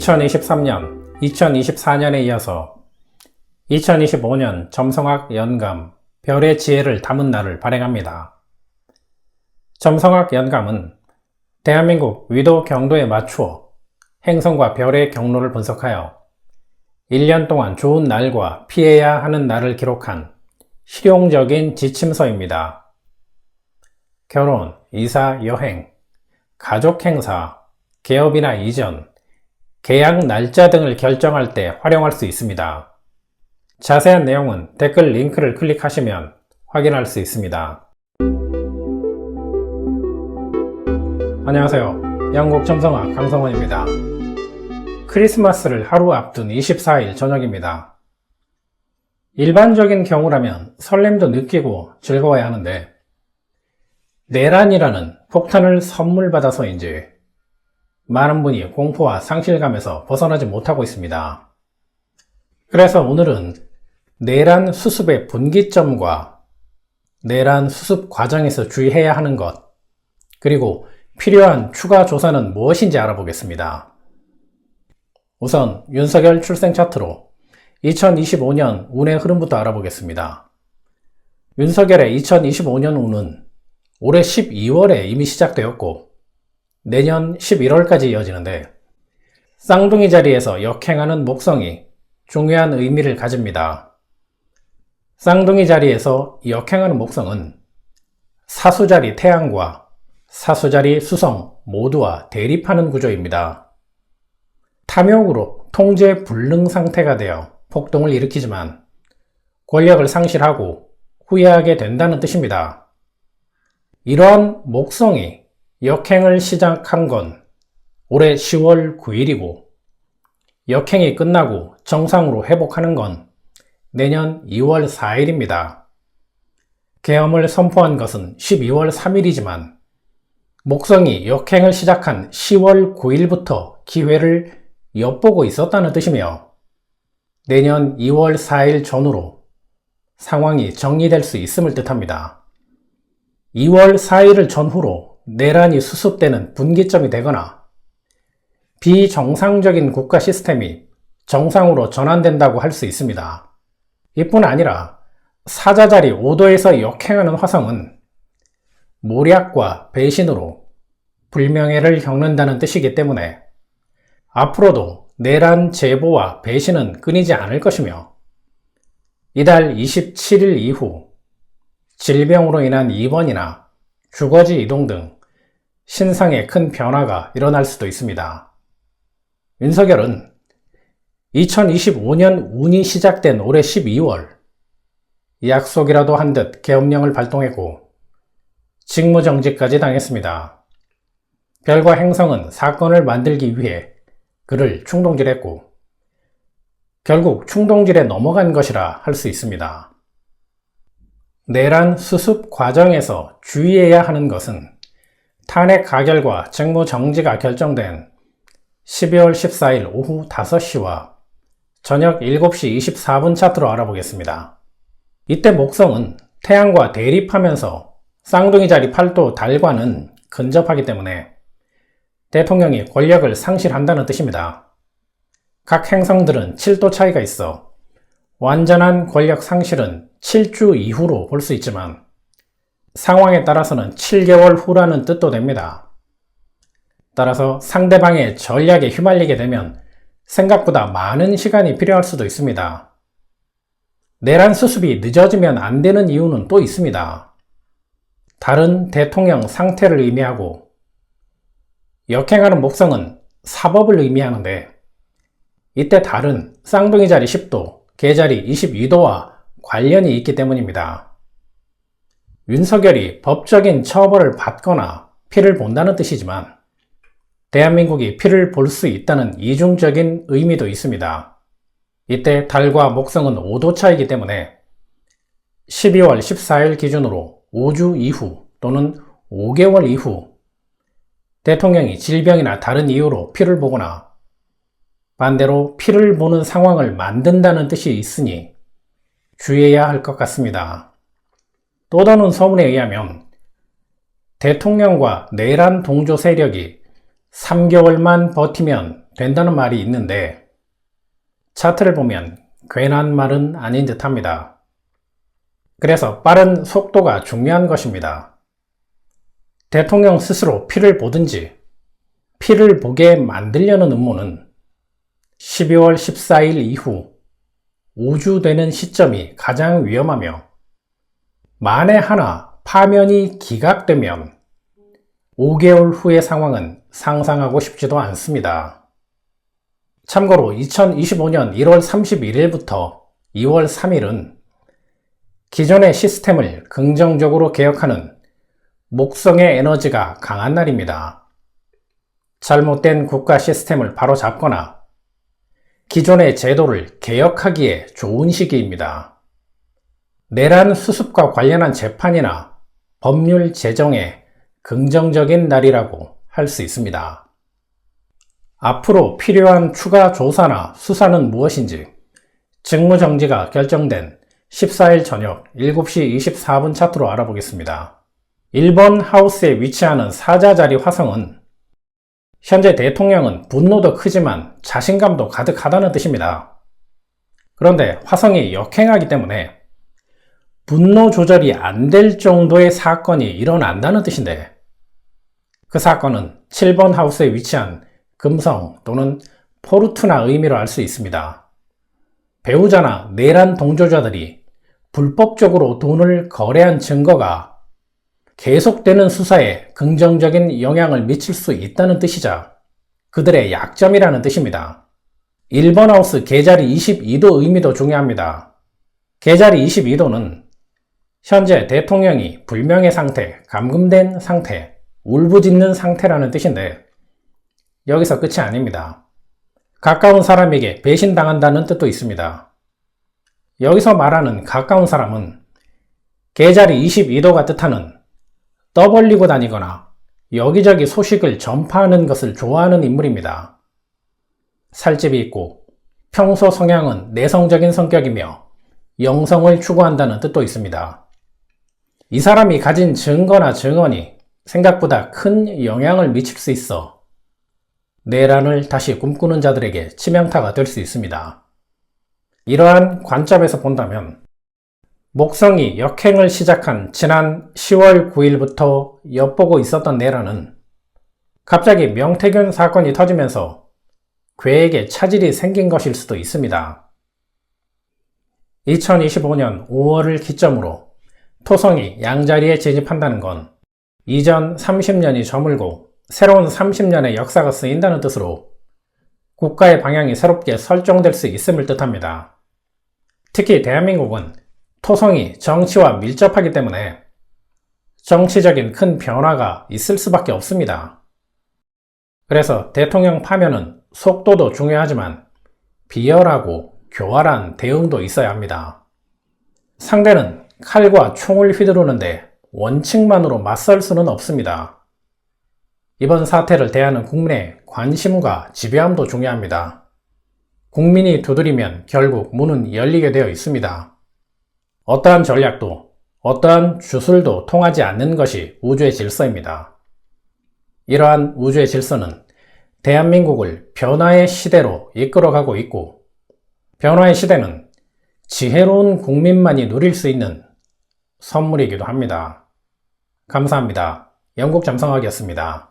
2023년, 2024년에 이어서 2025년 점성학 연감 별의 지혜를 담은 날을 발행합니다. 점성학 연감은 대한민국 위도 경도에 맞추어 행성과 별의 경로를 분석하여 1년 동안 좋은 날과 피해야 하는 날을 기록한 실용적인 지침서입니다. 결혼, 이사, 여행, 가족 행사, 개업이나 이전, 계약 날짜 등을 결정할 때 활용할 수 있습니다. 자세한 내용은 댓글 링크를 클릭하시면 확인할 수 있습니다. 안녕하세요. 영국 점성학 강성원입니다. 크리스마스를 하루 앞둔 24일 저녁입니다. 일반적인 경우라면 설렘도 느끼고 즐거워야 하는데 내란이라는 폭탄을 선물 받아서인지 많은 분이 공포와 상실감에서 벗어나지 못하고 있습니다. 그래서 오늘은 내란 수습의 분기점과 내란 수습 과정에서 주의해야 하는 것, 그리고 필요한 추가 조사는 무엇인지 알아보겠습니다. 우선 윤석열 출생 차트로 2025년 운의 흐름부터 알아보겠습니다. 윤석열의 2025년 운은 올해 12월에 이미 시작되었고 내년 11월까지 이어지는데 쌍둥이 자리에서 역행하는 목성이 중요한 의미를 가집니다. 쌍둥이 자리에서 역행하는 목성은 사수자리 태양과 사수자리 수성 모두와 대립하는 구조입니다. 탐욕으로 통제 불능 상태가 되어 폭동을 일으키지만 권력을 상실하고 후회하게 된다는 뜻입니다. 이러한 목성이 역행을 시작한 건 올해 10월 9일이고 역행이 끝나고 정상으로 회복하는 건 내년 2월 4일입니다. 계엄을 선포한 것은 12월 3일이지만 목성이 역행을 시작한 10월 9일부터 기회를 엿보고 있었다는 뜻이며 내년 2월 4일 전후로 상황이 정리될 수 있음을 뜻합니다. 2월 4일을 전후로 내란이 수습되는 분기점이 되거나 비정상적인 국가 시스템이 정상으로 전환된다고 할 수 있습니다. 이뿐 아니라 사자자리 5도에서 역행하는 화성은 모략과 배신으로 불명예를 겪는다는 뜻이기 때문에 앞으로도 내란 제보와 배신은 끊이지 않을 것이며 이달 27일 이후 질병으로 인한 입원이나 주거지 이동 등 신상에 큰 변화가 일어날 수도 있습니다. 윤석열은 2025년 운이 시작된 올해 12월 약속이라도 한 듯 계엄령을 발동했고 직무정지까지 당했습니다. 별과 행성은 사건을 만들기 위해 그를 충동질했고 결국 충동질에 넘어간 것이라 할 수 있습니다. 내란 수습 과정에서 주의해야 하는 것은 탄핵 가결과 직무정지가 결정된 12월 14일 오후 5시와 저녁 7시 24분 차트로 알아보겠습니다. 이때 목성은 태양과 대립하면서 쌍둥이 자리 8도 달과는 근접하기 때문에 대통령이 권력을 상실한다는 뜻입니다. 각 행성들은 7도 차이가 있어 완전한 권력 상실은 7주 이후로 볼 수 있지만 상황에 따라서는 7개월 후라는 뜻도 됩니다. 따라서 상대방의 전략에 휘말리게 되면 생각보다 많은 시간이 필요할 수도 있습니다. 내란 수습이 늦어지면 안 되는 이유는 또 있습니다. 다른 대통령 상태를 의미하고 역행하는 목성은 사법을 의미하는데 이때 다른 쌍둥이 자리 10도, 계자리 22도와 관련이 있기 때문입니다. 윤석열이 법적인 처벌을 받거나 피를 본다는 뜻이지만 대한민국이 피를 볼 수 있다는 이중적인 의미도 있습니다. 이때 달과 목성은 5도 차이기 때문에 12월 14일 기준으로 5주 이후 또는 5개월 이후 대통령이 질병이나 다른 이유로 피를 보거나 반대로 피를 보는 상황을 만든다는 뜻이 있으니 주의해야 할 것 같습니다. 또 다른 소문에 의하면 대통령과 내란 동조 세력이 3개월만 버티면 된다는 말이 있는데 차트를 보면 괜한 말은 아닌 듯 합니다. 그래서 빠른 속도가 중요한 것입니다. 대통령 스스로 피를 보든지 피를 보게 만들려는 음모는 12월 14일 이후 5주 되는 시점이 가장 위험하며 만에 하나 파면이 기각되면 5개월 후의 상황은 상상하고 싶지도 않습니다. 참고로 2025년 1월 31일부터 2월 3일은 기존의 시스템을 긍정적으로 개혁하는 목성의 에너지가 강한 날입니다. 잘못된 국가 시스템을 바로잡거나 기존의 제도를 개혁하기에 좋은 시기입니다. 내란 수습과 관련한 재판이나 법률 제정에 긍정적인 날이라고 할 수 있습니다. 앞으로 필요한 추가 조사나 수사는 무엇인지 직무정지가 결정된 14일 저녁 7시 24분 차트로 알아보겠습니다. 1번 하우스에 위치하는 사자자리 화성은 현재 대통령은 분노도 크지만 자신감도 가득하다는 뜻입니다. 그런데 화성이 역행하기 때문에 분노 조절이 안 될 정도의 사건이 일어난다는 뜻인데 그 사건은 7번 하우스에 위치한 금성 또는 포르투나 의미로 알 수 있습니다. 배우자나 내란 동조자들이 불법적으로 돈을 거래한 증거가 계속되는 수사에 긍정적인 영향을 미칠 수 있다는 뜻이자 그들의 약점이라는 뜻입니다. 1번 하우스 계자리 22도 의미도 중요합니다. 계자리 22도는 현재 대통령이 불명예 상태, 감금된 상태, 울부짖는 상태라는 뜻인데 여기서 끝이 아닙니다. 가까운 사람에게 배신당한다는 뜻도 있습니다. 여기서 말하는 가까운 사람은 계자리 22도가 뜻하는 떠벌리고 다니거나 여기저기 소식을 전파하는 것을 좋아하는 인물입니다. 살집이 있고 평소 성향은 내성적인 성격이며 영성을 추구한다는 뜻도 있습니다. 이 사람이 가진 증거나 증언이 생각보다 큰 영향을 미칠 수 있어 내란을 다시 꿈꾸는 자들에게 치명타가 될 수 있습니다. 이러한 관점에서 본다면 목성이 역행을 시작한 지난 10월 9일부터 엿보고 있었던 내란은 갑자기 명태균 사건이 터지면서 괴에게 차질이 생긴 것일 수도 있습니다. 2025년 5월을 기점으로 토성이 양자리에 진입한다는 건 이전 30년이 저물고 새로운 30년의 역사가 쓰인다는 뜻으로 국가의 방향이 새롭게 설정될 수 있음을 뜻합니다. 특히 대한민국은 토성이 정치와 밀접하기 때문에 정치적인 큰 변화가 있을 수밖에 없습니다. 그래서 대통령 파면은 속도도 중요하지만 비열하고 교활한 대응도 있어야 합니다. 상대는 칼과 총을 휘두르는데 원칙만으로 맞설 수는 없습니다. 이번 사태를 대하는 국민의 관심과 지배함도 중요합니다. 국민이 두드리면 결국 문은 열리게 되어 있습니다. 어떠한 전략도 어떠한 주술도 통하지 않는 것이 우주의 질서입니다. 이러한 우주의 질서는 대한민국을 변화의 시대로 이끌어가고 있고 변화의 시대는 지혜로운 국민만이 누릴 수 있는 선물이기도 합니다. 감사합니다. 영국잠성학이었습니다.